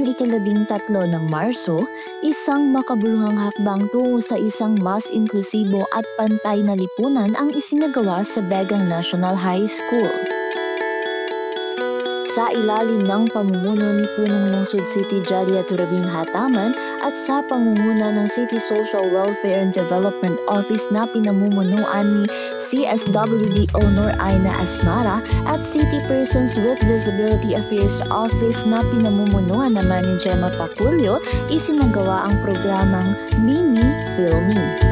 noong ika-13 ng Marso, isang makabuluhang hakbang tungo sa isang mas inklusibo at pantay na lipunan ang isinagawa sa Begang National High School. Sa ilalim ng pamumuno ni Punong Lungsod City Jadia Turabing Hataman at sa pangunguna ng City Social Welfare and Development Office na pinamumunuan ni CSWD Honor Aina Asmara at City Persons with Disability Affairs Office na pinamumunuan naman ni Gemma Paculio, isinagawa ang programang Mimi Filmi.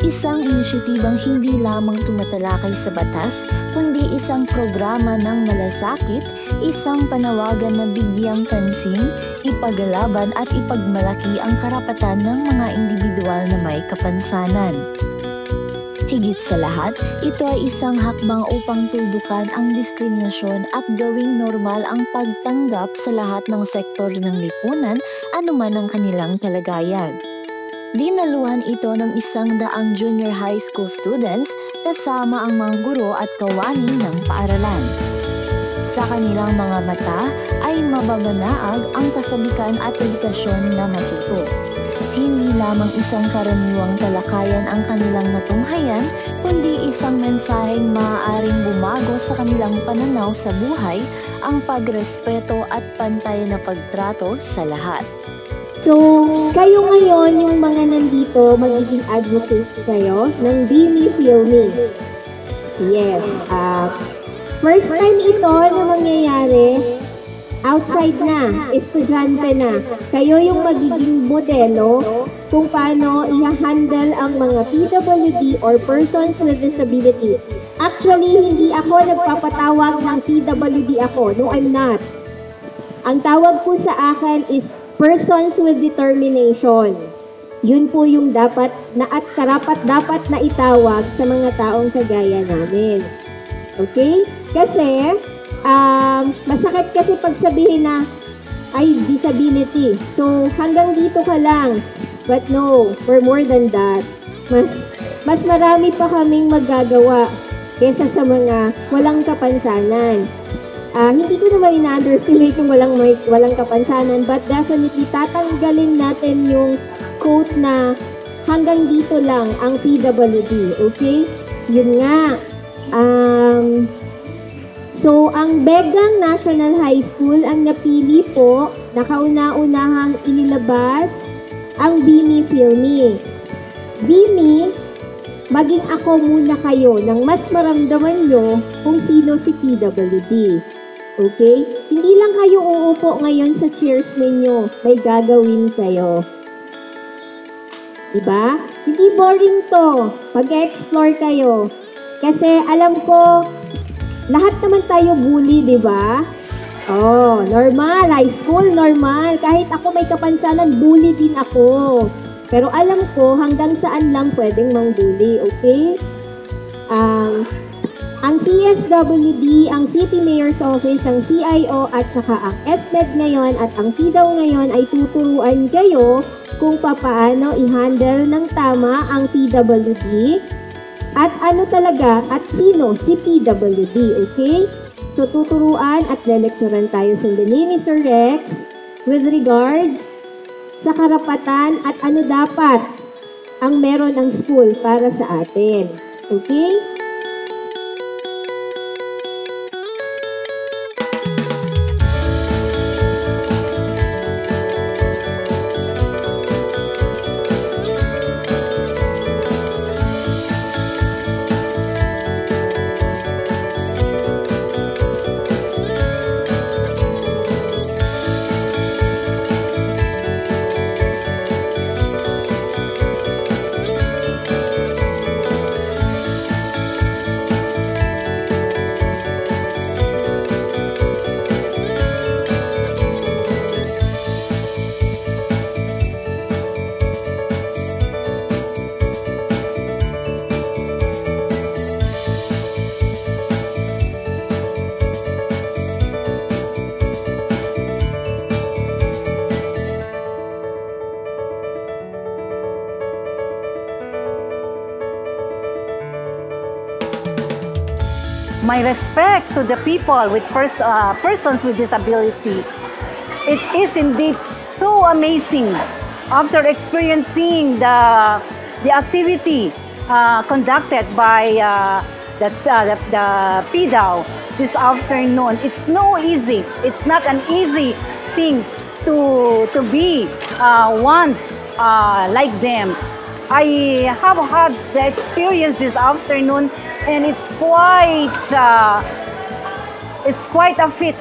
Isang inisyatibang hindi lamang tumatalakay sa batas, kundi isang programa ng malasakit, isang panawagan na bigyang pansin, ipaglaban at ipagmalaki ang karapatan ng mga individual na may kapansanan. Higit sa lahat, ito ay isang hakbang upang tuldukan ang diskriminasyon at gawing normal ang pagtanggap sa lahat ng sektor ng lipunan, anuman ang kanilang kalagayan. Dinaluhan ito ng 100 junior high school students kasama ang mga guro at kawani ng paaralan. Sa kanilang mga mata ay mababanaag ang kasabikan at dedikasyon na matuto. Hindi lamang isang karaniwang talakayan ang kanilang natunghayan, kundi isang mensaheng maaaring bumago sa kanilang pananaw sa buhay, ang pagrespeto at pantay na pagtrato sa lahat. So, kayo ngayon, yung mga nandito, magiging advocates kayo ng Mimi Filmi. Yes. First time ito na mangyayari, outside na, estudyante na. Kayo yung magiging modelo kung paano i-handle ang mga PWD or persons with disability. Actually, hindi ako nagpapatawag ng PWD ako. No, I'm not. Ang tawag po sa akin is persons with determination. Yun po yung dapat na at karapat-dapat na itawag sa mga taong kagaya namin. Okay? Kasi, masakit kasi pag sabihin na, ay, disability. So, hanggang dito ka lang. But no, for more than that, mas marami pa kaming magagawa kesa sa mga walang kapansanan. Hindi ko naman ina-underestimate yung walang kapansanan, but definitely tatanggalin natin yung quote na hanggang dito lang ang PWD, okay? Yun nga. So, ang Begang National High School ang napili po na kauna-unahang inilabas ang Mimi Filmi. Mimi, maging ako muna kayo nang mas maramdaman nyo kung sino si PWD. Okay? Hindi lang kayo uupo ngayon sa chairs ninyo. May gagawin kayo. Diba? Hindi boring to. Pag-explore kayo. Kasi alam ko, lahat naman tayo bully, diba? Oh, normal. High school, normal. Kahit ako may kapansanan, bully din ako. Pero alam ko hanggang saan lang pwedeng mang-bully. Okay? Ang CSWD, ang City Mayor's Office, ang CIO at saka ang SNED ngayon at ang PDAW ngayon ay tuturuan kayo kung paano i-handle ng tama ang PWD at ano talaga at sino si PWD, okay? So tuturuan at lelekturan tayo sandali ni Sir Rex with regards sa karapatan at ano dapat ang meron ang school para sa atin, okay? my respect to the people with persons with disability. It is indeed so amazing after experiencing the activity conducted by the PDAO this afternoon. It's not an easy thing to be one like them. I have had the experience this afternoon, and it's quite a fit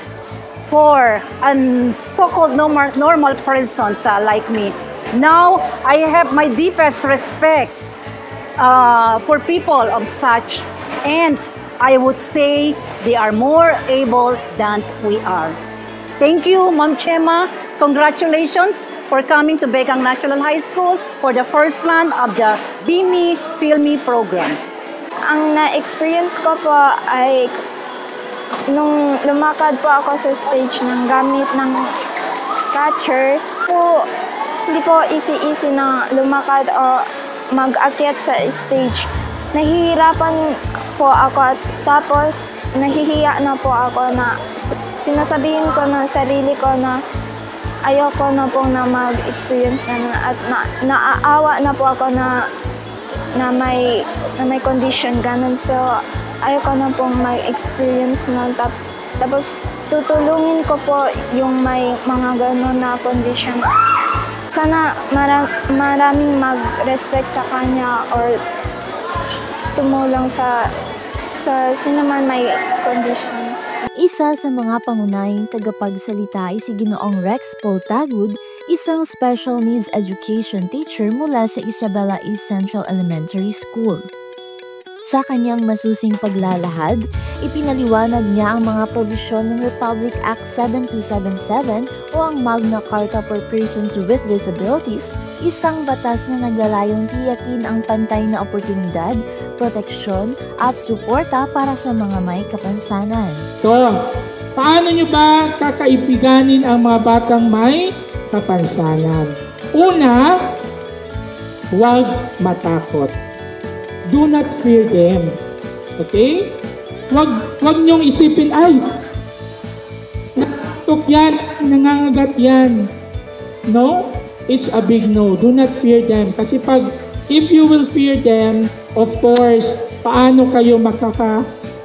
for a so-called normal person like me. Now, I have my deepest respect for people of such, and I would say they are more able than we are. Thank you, Ma'am Chema. Congratulations for coming to Bekang National High School for the first round of the Be Me, Feel Me program. Ang na-experience ko po ay nung lumakad po ako sa stage ng gamit ng scratcher po, hindi po easy na lumakad o mag-akyat sa stage. Nahihirapan po ako at tapos nahihiya na po ako na sinasabihin ko na sarili ko na ayoko na po na mag-experience ganun at naaawa na po ako na may condition ganun. So, ayoko na pong mag-experience nun. Tapos, tutulungin ko po yung may mga ganun na condition. Sana maraming mag-respect sa kanya or tumulong sa sino man may condition. Isa sa mga pangunahing tagapagsalita ay si Ginoong Rex Paul Tagud, isang special needs education teacher mula sa Isabela East Central Elementary School. Sa kanyang masusing paglalahad, ipinaliwanag niya ang mga probisyon ng Republic Act 7277 o ang Magna Carta for Persons with Disabilities, isang batas na naglalayong tiyakin ang pantay na oportunidad, proteksyon at suporta para sa mga may kapansanan. Paano nyo ba kakaibiganin ang mga batang may kapansanan? Una, huwag matakot. Do not fear them. Okay? Huwag nyong isipin, ay, nakatok yan, nangangagat yan. No? It's a big no. Do not fear them. Kasi if you will fear them, of course, paano kayo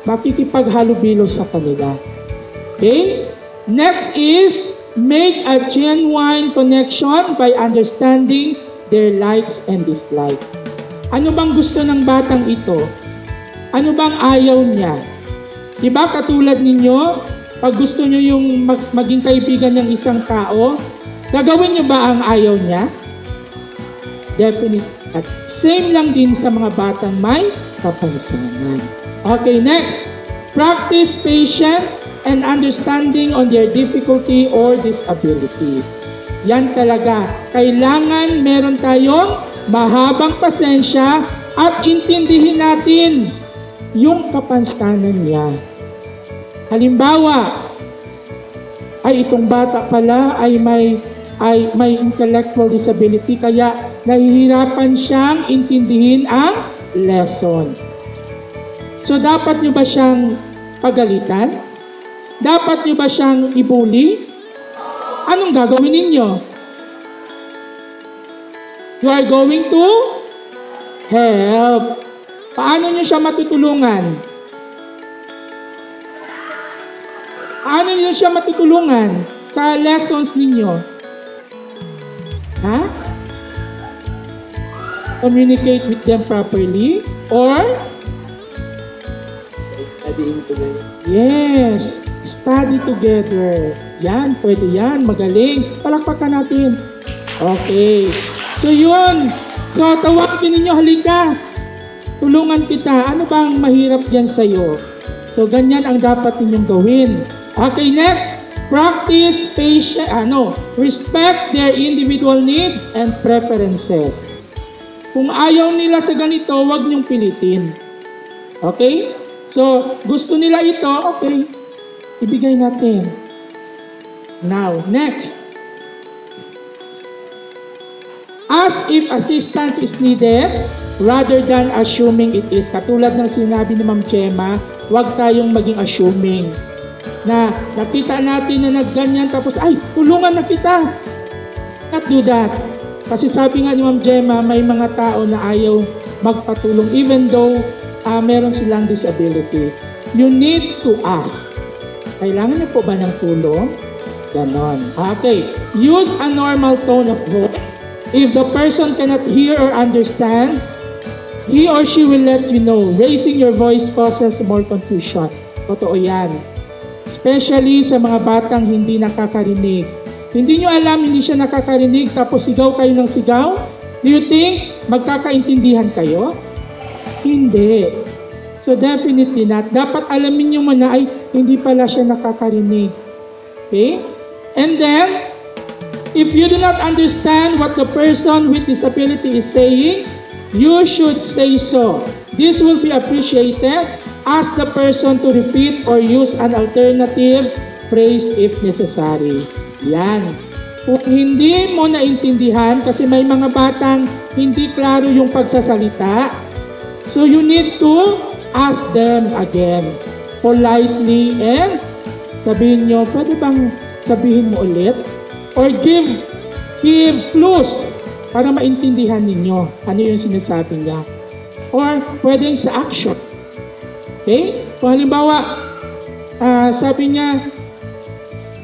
makikipaghalubilo sa kanila? Okay? Next is, make a genuine connection by understanding their likes and dislikes. Ano bang gusto ng batang ito? Ano bang ayaw niya? Diba katulad ninyo, pag gusto nyo yung maging kaibigan ng isang tao, gagawin nyo ba ang ayaw niya? Definitely. At same lang din sa mga batang may kapansanan. Okay, next. Practice patience and understanding on their difficulty or disability. Yan talaga. Kailangan meron tayong mahabang pasensya at intindihin natin yung kapansanan niya. Halimbawa, ay itong bata pala ay may intellectual disability kaya nahihirapan siyang intindihin ang lesson. So dapat nyo ba siyang pagalitan? Dapat nyo ba siyang ibuli? Anong gagawin ninyo? You are going to help. Paano nyo siya matutulungan? Paano nyo siya matutulungan sa lessons ninyo? Ha? Communicate with them properly or studying together. Yes, study together. Yan, pwede yan, magaling. Palakpakan natin. Okay. So yun. So tawagin ninyo, halika. Tulungan kita. Ano bang mahirap dyan sa'yo? So ganyan ang dapat ninyong gawin. Okay, next. Practice patience, respect their individual needs and preferences. Kung ayaw nila sa ganito, huwag niyong pilitin. Okay? So, gusto nila ito, okay. Ibigay natin. Now, next. Ask if assistance is needed rather than assuming it is. Katulad ng sinabi ni Ma'am Gemma, huwag tayong maging assuming na nakita natin na nagganyan tapos, ay, tulungan na kita. Not do that. Kasi sabi nga ni Ma'am Gemma, may mga tao na ayaw magpatulong even though meron silang disability. You need to ask. Kailangan niyo po ba ng tulong? Ganon. Okay. Use a normal tone of voice. If the person cannot hear or understand, he or she will let you know. Raising your voice causes more confusion. Totoo yan. Especially sa mga batang hindi nakakarinig. Hindi nyo alam, hindi siya nakakarinig, tapos sigaw kayo ng sigaw? Do you think magkakaintindihan kayo? Hindi. So definitely not. Dapat alamin nyo muna ay hindi pala siya nakakarinig. Okay? And then, if you do not understand what the person with disability is saying, you should say so. This will be appreciated. Ask the person to repeat or use an alternative phrase if necessary. Yan. Kung hindi mo naintindihan, kasi may mga batang hindi klaro yung pagsasalita, so you need to ask them again, politely, and sabihin nyo, pwede bang sabihin mo ulit? Or give clues para maintindihan ninyo ano yung sinasabi niya. Or pwedeng sa action. Okay? Kung halimbawa, sabi niya,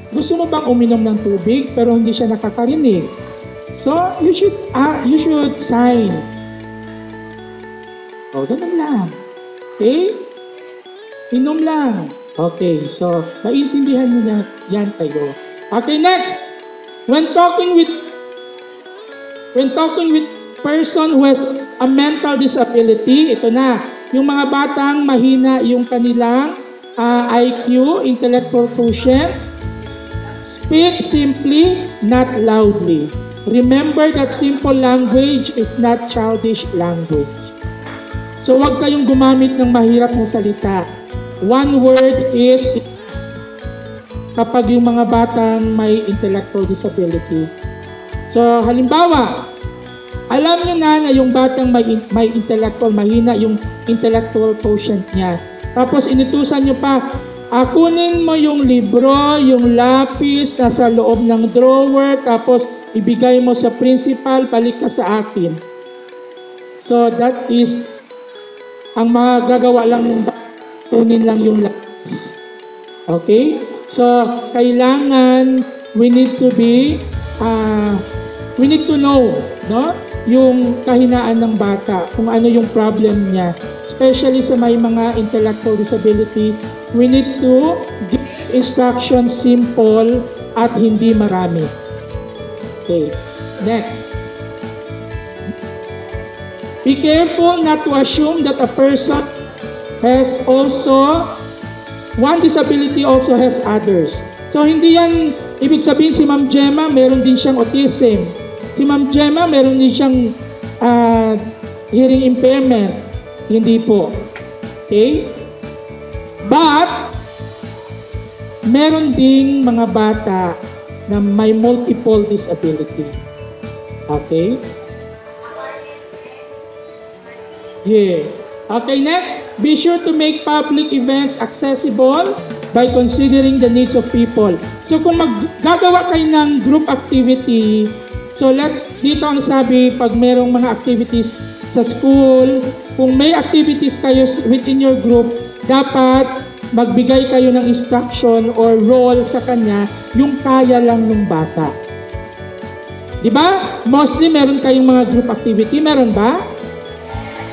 gusto mo bang uminom ng tubig pero hindi siya nakakarinig? So, you should sign. O, ganun lang. Okay? Inom lang. Okay, so, maintindihan niyo na yan kayo. Okay, next. When talking with person who has a mental disability, ito na, yung mga batang mahina yung kanilang IQ, intellectual quotient, speak simply, not loudly. Remember that simple language is not childish language. So wag kayong gumamit ng mahirap na salita. One word is kapag yung mga batang may intellectual disability. So halimbawa, alam nyo na yung batang may intellectual, mahina yung intellectual quotient niya. Tapos inutusan nyo pa, kunin mo yung libro, yung lapis, nasa loob ng drawer, tapos ibigay mo sa principal, balik ka sa akin. So that is, ang magagawa lang yung kunin lang yung lapis. Okay? So, kailangan, we need to know, no? Yung kahinaan ng bata, kung ano yung problem niya. Especially sa may mga intellectual disability, we need to give instructions simple at hindi marami. Okay, next. Be careful not to assume that a person has also, one disability also has others. So, hindi yan, ibig sabihin si Ma'am Gemma, meron din siyang autism. Si Ma'am Gemma, meron din siyang hearing impairment. Hindi po. Okay? But, meron ding mga bata na may multiple disability. Okay? Yes. Okay, next. Be sure to make public events accessible by considering the needs of people. So, kung gagawa kayo ng group activity, so dito ang sabi, pag merong mga activities sa school, kung may activities kayo within your group, dapat magbigay kayo ng instruction or role sa kanya, yung kaya lang ng bata. Diba? Mostly meron kayong mga group activity, meron ba?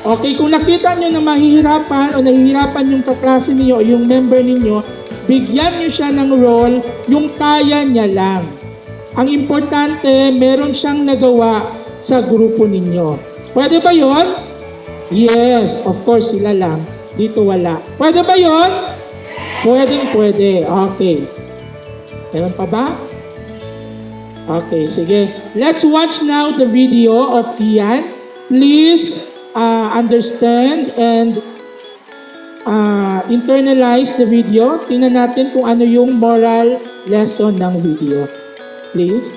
Okay, kung nakita nyo na mahihirapan o nahihirapan yung kaklase niyo o yung member ninyo, bigyan nyo siya ng role, yung kaya niya lang. Ang importante, meron siyang nagawa sa grupo ninyo. Pwede ba yon? Yes, of course, sila lang. Dito wala. Pwede ba yon? Pwede. Okay. Meron pa ba? Okay, sige. Let's watch now the video of Ian. Please understand and internalize the video. Tingnan natin kung ano yung moral lesson ng video. Please.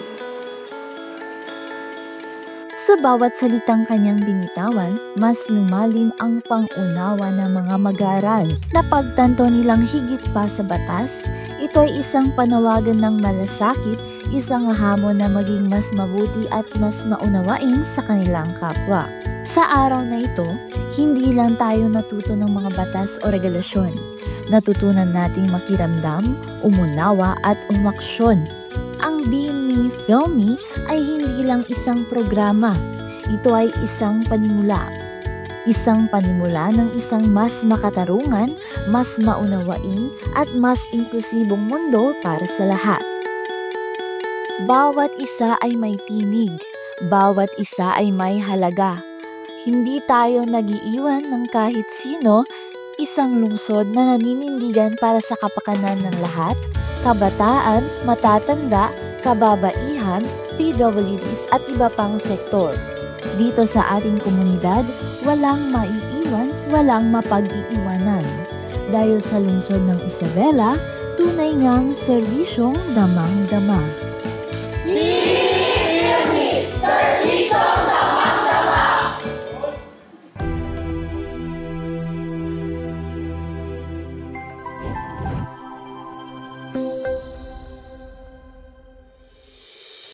Sa bawat salitang kanyang binitawan, mas lumalim ang pangunawa ng mga mag-aaral. Napagtanto nilang higit pa sa batas, ito ay isang panawagan ng malasakit, isang hamon na maging mas mabuti at mas maunawain sa kanilang kapwa. Sa araw na ito, hindi lang tayo natuto ng mga batas o regulasyon. Natutunan nating makiramdam, umunawa at umaksyon. Ang BME Filmy ay hindi lang isang programa. Ito ay isang panimula. Isang panimula ng isang mas makatarungan, mas maunawain at mas inklusibong mundo para sa lahat. Bawat isa ay may tinig. Bawat isa ay may halaga. Hindi tayo nag-iiwan ng kahit sino, isang lungsod na naninindigan para sa kapakanan ng lahat, kabataan, matatanda, kababaihan, PWDs at iba pang sektor. Dito sa ating komunidad, walang maiiwan, walang mapag-iiwanan. Dahil sa lungsod ng Isabela, tunay ngang serbisyong damang-dama.